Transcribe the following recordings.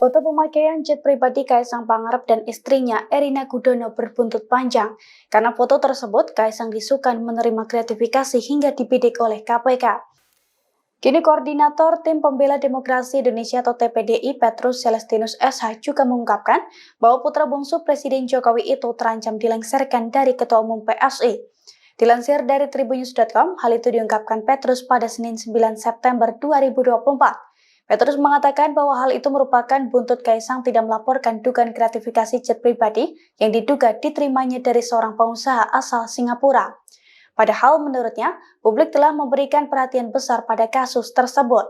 Foto pemakaian jet pribadi Kaisang Pangarep dan istrinya Erina Gudono berbuntut panjang. Karena foto tersebut, Kaisang disukan menerima gratifikasi hingga dibidik oleh KPK. Kini Koordinator Tim Pembela Demokrasi Indonesia atau TPDI Petrus Celestinus SH juga mengungkapkan bahwa putra bungsu Presiden Jokowi itu terancam dilengsarkan dari Ketua Umum PSI. Dilansir dari tribunnews.com, hal itu diungkapkan Petrus pada Senin 9 September 2024. Petrus mengatakan bahwa hal itu merupakan buntut Kaisang tidak melaporkan dugaan gratifikasi jet pribadi yang diduga diterimanya dari seorang pengusaha asal Singapura. Padahal menurutnya, publik telah memberikan perhatian besar pada kasus tersebut.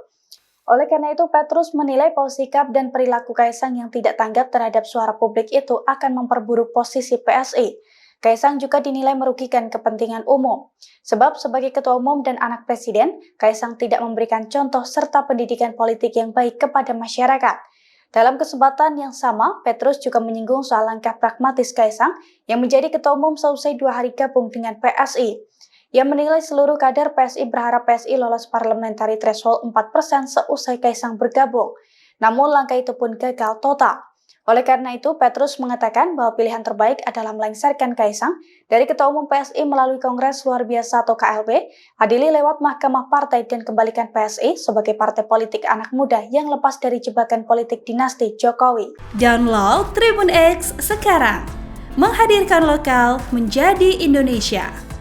Oleh karena itu, Petrus menilai bahwa sikap dan perilaku Kaisang yang tidak tanggap terhadap suara publik itu akan memperburuk posisi PSI. Kaisang juga dinilai merugikan kepentingan umum. Sebab sebagai ketua umum dan anak presiden, Kaisang tidak memberikan contoh serta pendidikan politik yang baik kepada masyarakat. Dalam kesempatan yang sama, Petrus juga menyinggung soal langkah pragmatis Kaisang yang menjadi ketua umum seusai 2 hari gabung dengan PSI. Ia menilai seluruh kader PSI berharap PSI lolos parliamentary threshold 4% seusai Kaisang bergabung. Namun langkah itu pun gagal total. Oleh karena itu, Petrus mengatakan bahwa pilihan terbaik adalah melengsarkan Kaisang dari Ketua Umum PSI melalui Kongres Luar Biasa atau KLB, adili lewat Mahkamah Partai dan kembalikan PSI sebagai partai politik anak muda yang lepas dari jebakan politik dinasti Jokowi. Download Tribun X sekarang, menghadirkan lokal menjadi Indonesia.